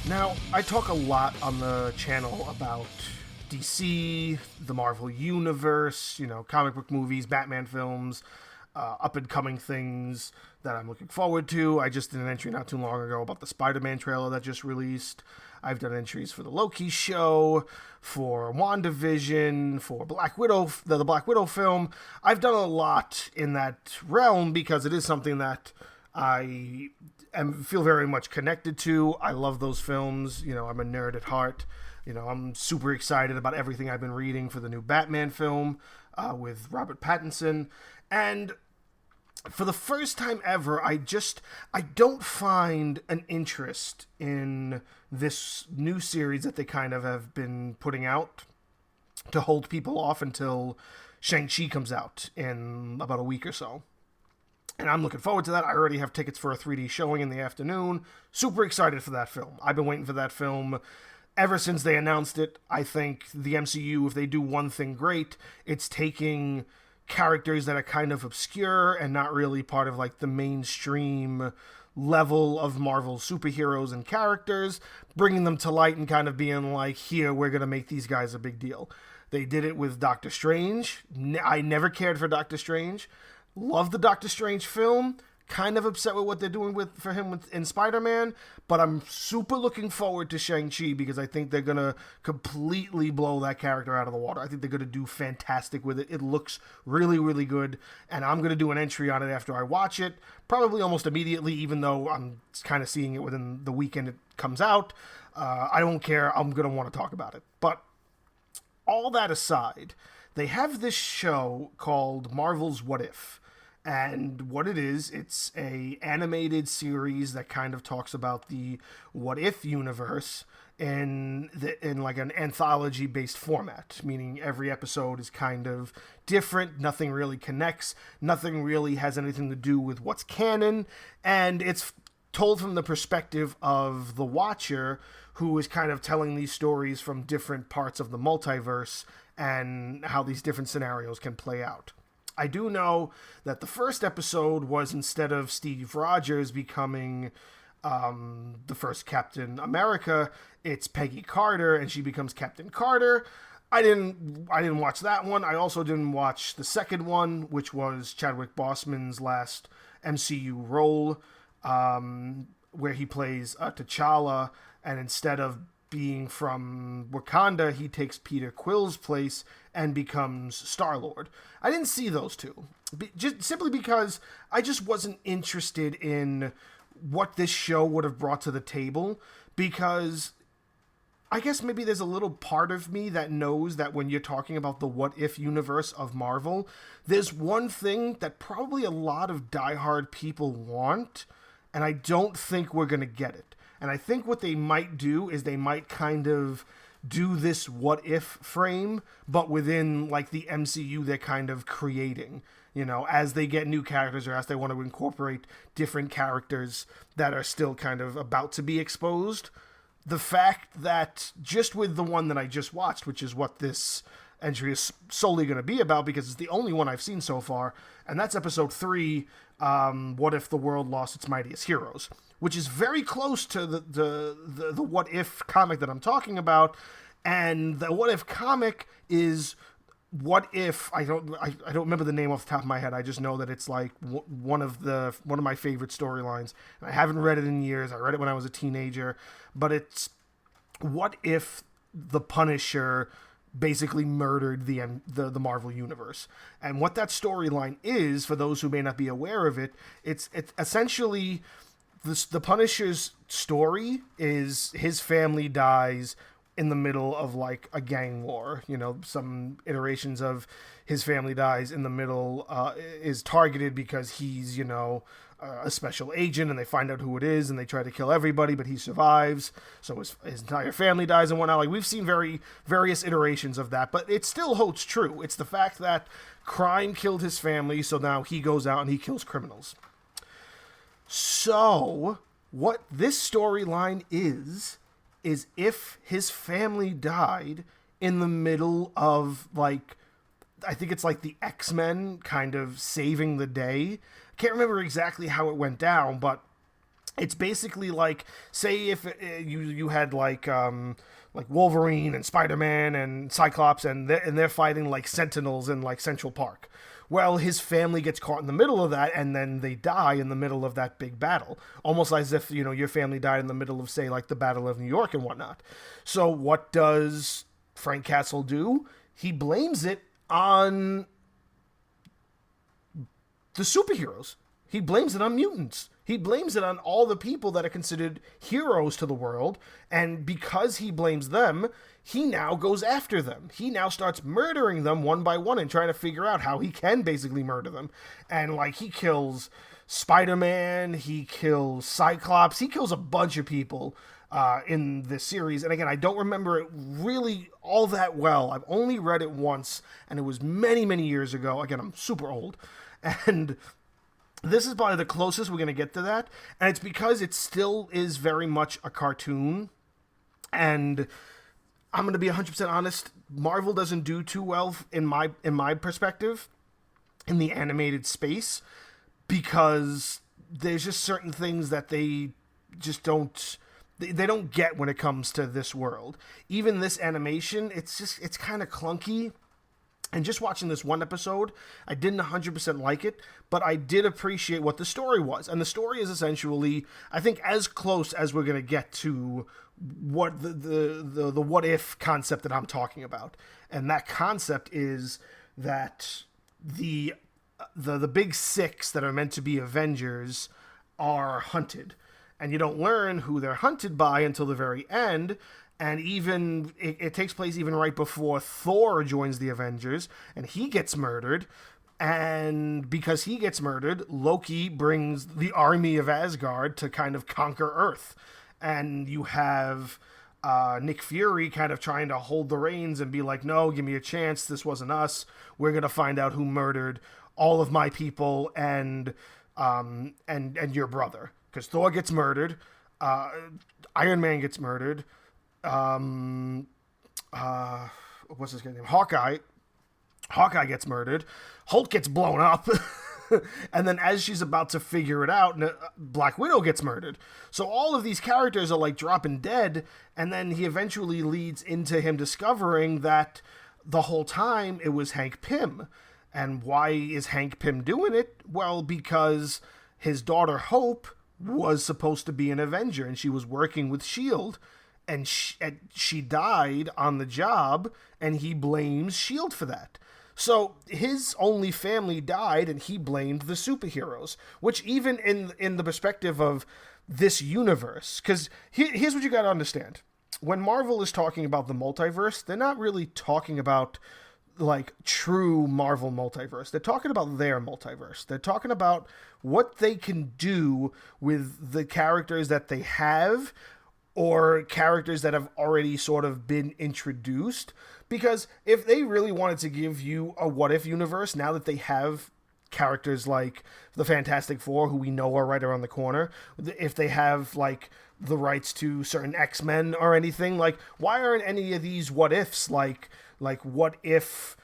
Now, I talk a lot on the channel about DC, the Marvel Universe, comic book movies, Batman films, up and coming things that I'm looking forward to. I just did an entry not too long ago about the Spider-Man trailer that just released. I've done entries for the Loki show, for WandaVision, for Black Widow, the Black Widow film. I've done a lot in that realm because it is something that feel very much connected to. I love those films. I'm a nerd at heart. I'm super excited about everything I've been reading for the new Batman film with Robert Pattinson. And for the first time ever, I don't find an interest in this new series that they kind of have been putting out to hold people off until Shang-Chi comes out in about a week or so. And I'm looking forward to that. I already have tickets for a 3D showing in the afternoon. Super excited for that film. I've been waiting for that film ever since they announced it. I think the MCU, if they do one thing great, it's taking characters that are kind of obscure and not really part of like the mainstream level of Marvel superheroes and characters, bringing them to light and kind of being like, here, we're going to make these guys a big deal. They did it with Doctor Strange. I never cared for Doctor Strange. Love the Doctor Strange film. Kind of upset with what they're doing for him in Spider-Man, but I'm super looking forward to Shang-Chi because I think they're going to completely blow that character out of the water. I think they're going to do fantastic with it. It looks really, really good, and I'm going to do an entry on it after I watch it, probably almost immediately, even though I'm kind of seeing it within the weekend it comes out. I don't care. I'm going to want to talk about it. But all that aside, they have this show called Marvel's What If. And what it is, it's a animated series that kind of talks about the What If universe in like an anthology based format, meaning every episode is kind of different, nothing really connects, nothing really has anything to do with what's canon, and it's told from the perspective of the watcher who is kind of telling these stories from different parts of the multiverse and how these different scenarios can play out. I do know that the first episode was, instead of Steve Rogers becoming the first Captain America, it's Peggy Carter, and she becomes Captain Carter. I didn't watch that one. I also didn't watch the second one, which was Chadwick Boseman's last MCU role, where he plays T'Challa, and instead of being from Wakanda, he takes Peter Quill's place and becomes Star-Lord. I didn't see those two, just simply because I just wasn't interested in what this show would have brought to the table, because I guess maybe there's a little part of me that knows that when you're talking about the what if universe of Marvel, there's one thing that probably a lot of diehard people want, and I don't think we're going to get it. And I think what they might do is they might kind of do this what if frame, but within like the MCU they're kind of creating, as they get new characters or as they want to incorporate different characters that are still kind of about to be exposed. The fact that just with the one that I just watched, which is what this entry is solely going to be about because it's the only one I've seen so far, and that's episode 3, What If the World Lost Its Mightiest Heroes, which is very close to the What If comic that I'm talking about. And the What If comic is what if I don't remember the name off the top of my head. I just know that it's like one of my favorite storylines. And I haven't read it in years. I read it when I was a teenager, but it's what if the Punisher basically murdered the Marvel universe. And what that storyline is, for those who may not be aware of it, it's essentially the Punisher's story is his family dies in the middle of like a gang war. Some iterations of his family dies in the middle, is targeted because he's, a special agent, and they find out who it is and they try to kill everybody, but he survives. So his entire family dies and whatnot. Like, we've seen various iterations of that, but it still holds true. It's the fact that crime killed his family, so now he goes out and he kills criminals. So, what this storyline is if his family died in the middle of, like, I think it's like the X-Men kind of saving the day. Can't remember exactly how it went down, but It's basically like, say if you had like Wolverine and Spider-Man and Cyclops, and they're fighting like Sentinels in like Central Park. Well, his family gets caught in the middle of that, and then they die in the middle of that big battle, almost as if your family died in the middle of, say, like the Battle of New York and whatnot. So what does Frank Castle do? He blames it on the superheroes. He blames it on mutants. He blames it on all the people that are considered heroes to the world, and because he blames them, he now goes after them. He now starts murdering them one by one and trying to figure out how he can basically murder them. And, like, he kills Spider-Man, he kills Cyclops, he kills a bunch of people in this series. And again, I don't remember it really all that well. I've only read it once, and it was many, many years ago. Again, I'm super old. And this is probably the closest we're going to get to that. And it's because it still is very much a cartoon. And I'm going to be 100% honest, Marvel doesn't do too well in my perspective in the animated space, because there's just certain things that they just don't get when it comes to this world. Even this animation, it's kind of clunky. And just watching this one episode, I didn't 100% like it, but I did appreciate what the story was. And the story is essentially, I think, as close as we're going to get to what the what if concept that I'm talking about. And that concept is that the big six that are meant to be Avengers are hunted. And you don't learn who they're hunted by until the very end. And even it takes place even right before Thor joins the Avengers, and he gets murdered. And because he gets murdered, Loki brings the army of Asgard to kind of conquer Earth. And you have Nick Fury kind of trying to hold the reins and be like, no, give me a chance. This wasn't us. We're going to find out who murdered all of my people and your brother. Because Thor gets murdered. Iron Man gets murdered. What's his name? Hawkeye gets murdered. Hulk gets blown up. And then as she's about to figure it out, Black Widow gets murdered. So all of these characters are like dropping dead, and then he eventually leads into him discovering that the whole time it was Hank Pym. And why is Hank Pym doing it? Well, because his daughter Hope was supposed to be an Avenger, and she was working with S.H.I.E.L.D., and she died on the job, and he blames S.H.I.E.L.D. for that. So his only family died, and he blamed the superheroes, which even in the perspective of this universe, because here's what you got to understand. When Marvel is talking about the multiverse, they're not really talking about like true Marvel multiverse. They're talking about their multiverse. They're talking about what they can do with the characters that they have, or characters that have already sort of been introduced. Because if they really wanted to give you a what-if universe, now that they have characters like the Fantastic Four, who we know are right around the corner, if they have, like, the rights to certain X-Men or anything, like, why aren't any of these what-ifs, like what if...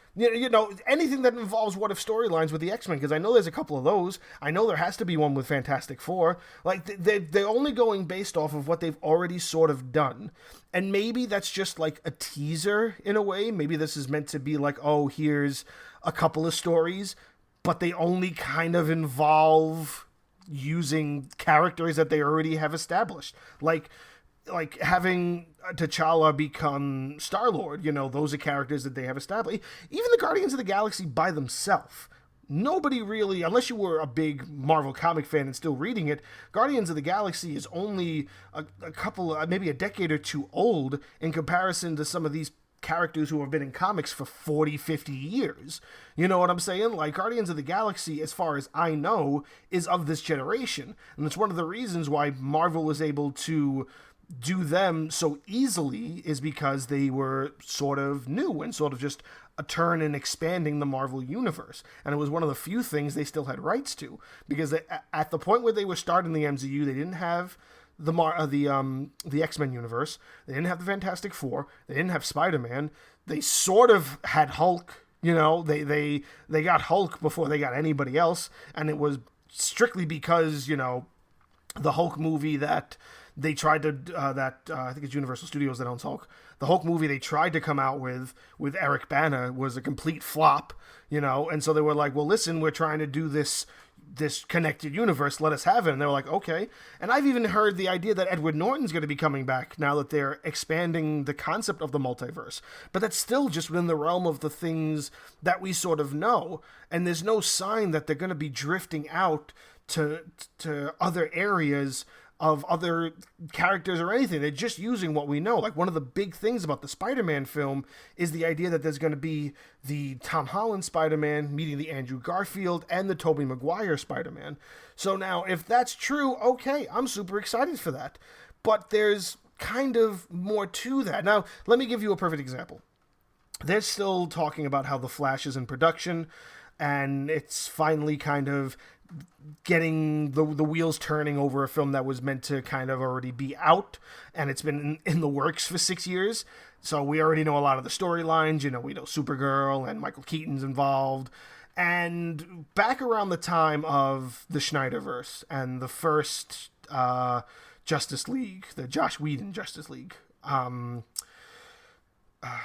anything that involves what-if storylines with the X-Men, because I know there's a couple of those. I know there has to be one with Fantastic Four. Like, they're only going based off of what they've already sort of done. And maybe that's just, like, a teaser, in a way. Maybe this is meant to be like, oh, here's a couple of stories, but they only kind of involve using characters that they already have established. Like having T'Challa become Star-Lord, those are characters that they have established. Even the Guardians of the Galaxy by themselves. Nobody really, unless you were a big Marvel comic fan and still reading it, Guardians of the Galaxy is only a couple, maybe a decade or two old in comparison to some of these characters who have been in comics for 40, 50 years. You know what I'm saying? Like, Guardians of the Galaxy, as far as I know, is of this generation. And it's one of the reasons why Marvel was able to do them so easily, is because they were sort of new and sort of just a turn in expanding the Marvel universe. And it was one of the few things they still had rights to, because at the point where they were starting the MCU, they didn't have the X-Men universe. They didn't have the Fantastic Four. They didn't have Spider-Man. They sort of had Hulk. They got Hulk before they got anybody else, and it was strictly because the Hulk movie that they tried to I think it's Universal Studios that owns Hulk. The Hulk movie they tried to come out with Eric Bana was a complete flop, and so they were like, well, listen, we're trying to do this connected universe, let us have it. And they were like, okay. And I've even heard the idea that Edward Norton's going to be coming back now that they're expanding the concept of the multiverse. But that's still just within the realm of the things that we sort of know. And there's no sign that they're going to be drifting out to other areas of other characters or anything. They're just using what we know. Like, one of the big things about the Spider-Man film is the idea that there's going to be the Tom Holland Spider-Man meeting the Andrew Garfield and the Tobey Maguire Spider-Man. So now, if that's true, okay, I'm super excited for that. But there's kind of more to that. Now, let me give you a perfect example. They're still talking about how The Flash is in production, and it's finally kind of getting the wheels turning over a film that was meant to kind of already be out, and it's been in the works for 6 years. So we already know a lot of the storylines. We know Supergirl and Michael Keaton's involved. And back around the time of the Snyderverse and the first Justice League, the Joss Whedon Justice League,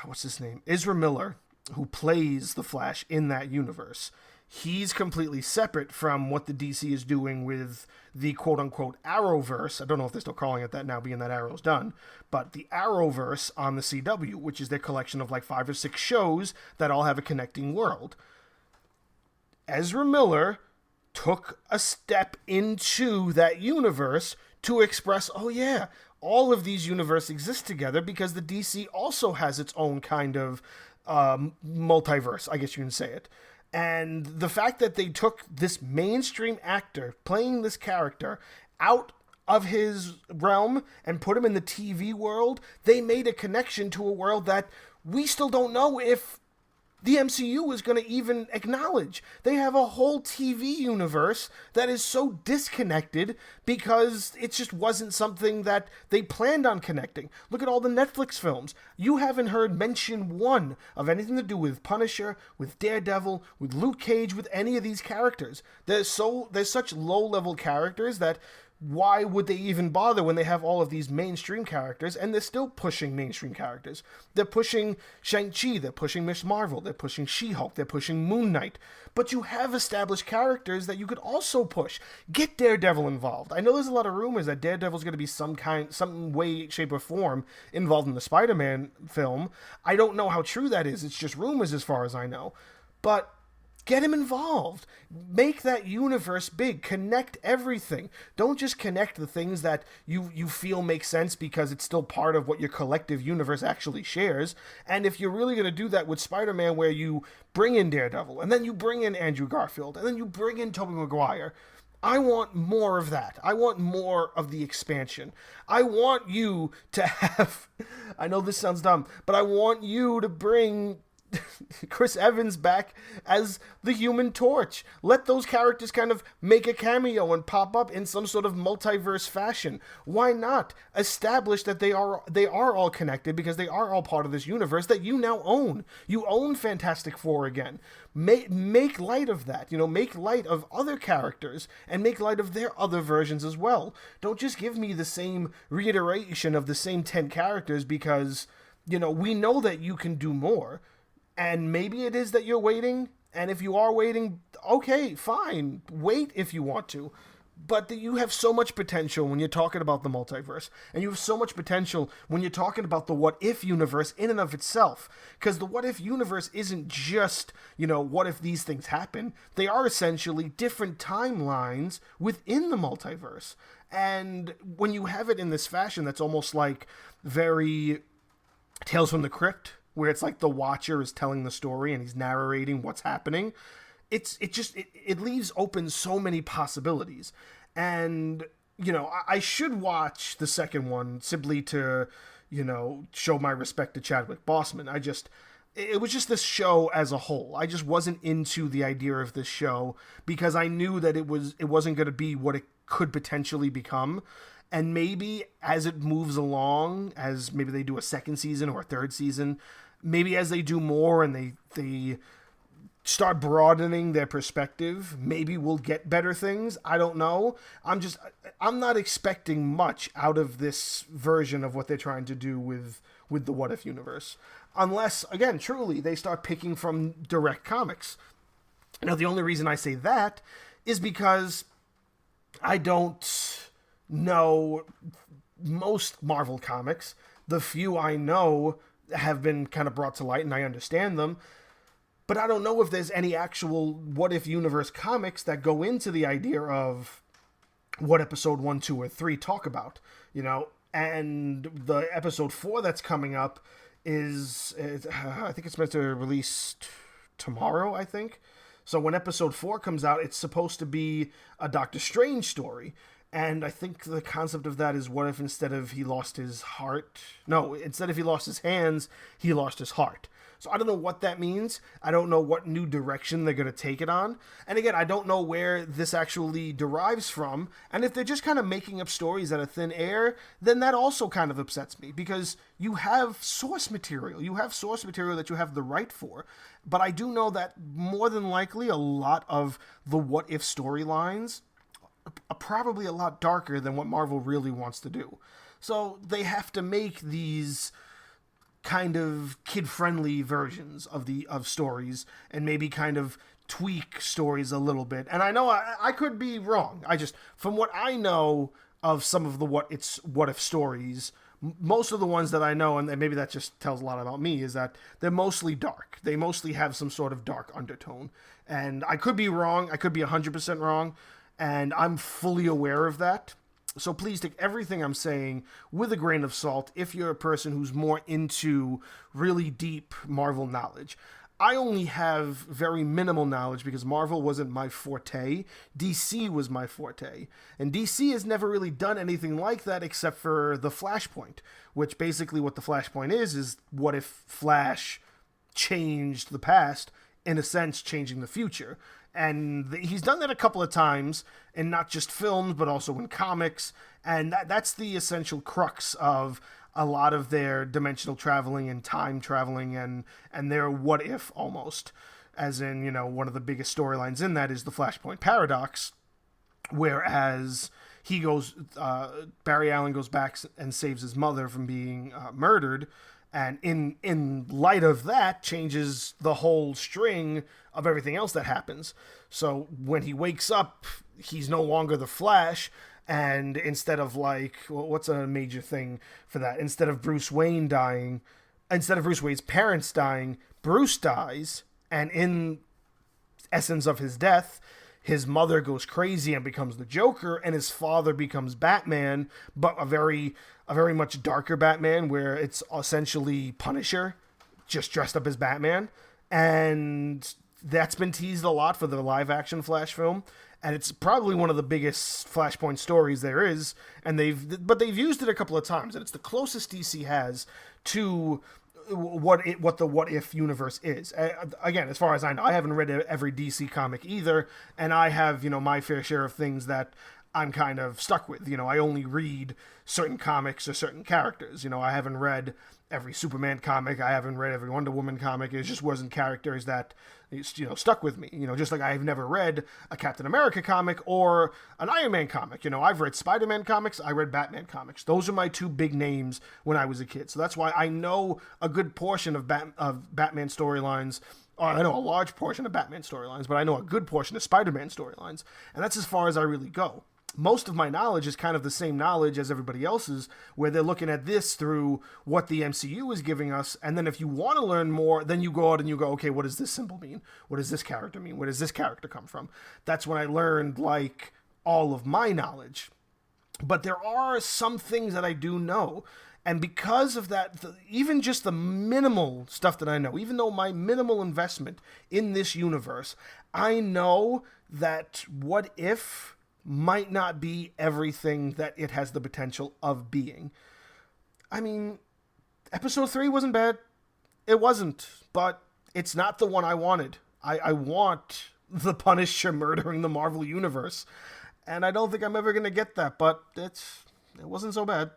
what's his name? Ezra Miller, who plays the Flash in that universe, he's completely separate from what the DC is doing with the quote-unquote Arrowverse. I don't know if they're still calling it that now, being that Arrow's done. But the Arrowverse on the CW, which is their collection of like 5 or 6 shows that all have a connecting world. Ezra Miller took a step into that universe to express, oh yeah, all of these universes exist together because the DC also has its own kind of multiverse, I guess you can say it. And the fact that they took this mainstream actor playing this character out of his realm and put him in the TV world, they made a connection to a world that we still don't know if the MCU is going to even acknowledge. They have a whole TV universe that is so disconnected because it just wasn't something that they planned on connecting. Look at all the Netflix films. You haven't heard mention one of anything to do with Punisher, with Daredevil, with Luke Cage, with any of these characters. They're such low-level characters that why would they even bother when they have all of these mainstream characters, and they're still pushing mainstream characters. They're pushing Shang-Chi, they're pushing Miss Marvel, they're pushing She-Hulk, they're pushing Moon Knight. But you have established characters that you could also push. Get Daredevil involved. I know there's a lot of rumors that Daredevil's going to be some way, shape, or form involved in the Spider-Man film. I don't know how true that is. It's just rumors as far as I know. But get him involved. Make that universe big. Connect everything. Don't just connect the things that you feel make sense because it's still part of what your collective universe actually shares. And if you're really going to do that with Spider-Man, where you bring in Daredevil, and then you bring in Andrew Garfield, and then you bring in Tobey Maguire, I want more of that. I want more of the expansion. I want you to have, I know this sounds dumb, but I want you to bring Chris Evans back as the Human Torch. Let those characters kind of make a cameo and pop up in some sort of multiverse fashion. Why not establish that they are all connected because they are all part of this universe that you now own. You own Fantastic Four again. Make light of that. Make light of other characters and make light of their other versions as well. Don't just give me the same reiteration of the same 10 characters because, we know that you can do more. And maybe it is that you're waiting, and if you are waiting, okay, fine, wait if you want to. But you have so much potential when you're talking about the multiverse, and you have so much potential when you're talking about the what-if universe in and of itself. Because the what-if universe isn't just, what if these things happen? They are essentially different timelines within the multiverse. And when you have it in this fashion, that's almost like very Tales from the Crypt, where it's like the Watcher is telling the story and he's narrating what's happening. It leaves open so many possibilities. And, I should watch the second one simply to, show my respect to Chadwick Boseman. It was just this show as a whole. I just wasn't into the idea of this show because I knew that it wasn't going to be what it could potentially become. And maybe as it moves along, as maybe they do a second season or a third season, maybe as they do more and they start broadening their perspective, maybe we'll get better things. I don't know. I'm not expecting much out of this version of what they're trying to do with the What If universe. Unless, again, truly, they start picking from direct comics. Now, the only reason I say that is because I don't know most Marvel comics. The few I know have been kind of brought to light, and I understand them. But I don't know if there's any actual What If universe comics that go into the idea of what episode 1, 2, or 3 talk about, And the episode 4 that's coming up I think it's meant to release tomorrow, I think. So when episode 4 comes out, it's supposed to be a Doctor Strange story. And I think the concept of that is, what if instead of he lost his heart... No, instead of he lost his hands, he lost his heart. So I don't know what that means. I don't know what new direction they're going to take it on. And again, I don't know where this actually derives from. And if they're just kind of making up stories out of thin air, then that also kind of upsets me. Because you have source material. You have source material that you have the right for. But I do know that more than likely a lot of the what if storylines are probably a lot darker than what Marvel really wants to do. So they have to make these kind of kid-friendly versions of stories and maybe kind of tweak stories a little bit. And I know I could be wrong. From what I know of some of the what if stories, most of the ones that I know, and maybe that just tells a lot about me, is that they're mostly dark. They mostly have some sort of dark undertone. And I could be wrong. I could be 100% wrong. And I'm fully aware of that. So please take everything I'm saying with a grain of salt if you're a person who's more into really deep Marvel knowledge. I only have very minimal knowledge because Marvel wasn't my forte. DC was my forte. And DC has never really done anything like that except for the Flashpoint, which basically what the Flashpoint is what if Flash changed the past, in a sense changing the future. And he's done that a couple of times, in not just films, but also in comics. And that's the essential crux of a lot of their dimensional traveling and time traveling and their what if almost. As in, one of the biggest storylines in that is the Flashpoint paradox, whereas Barry Allen goes back and saves his mother from being murdered. And in light of that, changes the whole string of everything else that happens. So when he wakes up, he's no longer the Flash. And instead of what's a major thing for that? Instead of Bruce Wayne's parents dying, Bruce dies. And in essence of his death, his mother goes crazy and becomes the Joker, and his father becomes Batman, but a very much darker Batman, where it's essentially Punisher, just dressed up as Batman. And that's been teased a lot for the live-action Flash film, and it's probably one of the biggest Flashpoint stories there is. And they've used it a couple of times, and it's the closest DC has to what the what if universe is. Again, as far as I know, I haven't read every DC comic either, and I have my fair share of things that I'm kind of stuck with. I only read certain comics or certain characters. I haven't read every Superman comic. I haven't read every Wonder Woman comic. It just wasn't characters that stuck with me. Just like I've never read a Captain America comic or an Iron Man comic. I've read Spider-Man comics. I read Batman comics. Those are my two big names when I was a kid. So that's why I know a good portion of Batman storylines. I know a large portion of Batman storylines, but I know a good portion of Spider-Man storylines. And that's as far as I really go. Most of my knowledge is kind of the same knowledge as everybody else's, where they're looking at this through what the MCU is giving us, and then if you want to learn more, then you go out and you go, okay, what does this symbol mean? What does this character mean? Where does this character come from? That's when I learned, all of my knowledge. But there are some things that I do know, and because of that, even just the minimal stuff that I know, even though my minimal investment in this universe, I know that what if might not be everything that it has the potential of being. I mean, episode 3 wasn't bad. It wasn't, but it's not the one I wanted. I want the Punisher murdering the Marvel Universe, and I don't think I'm ever going to get that, but it wasn't so bad.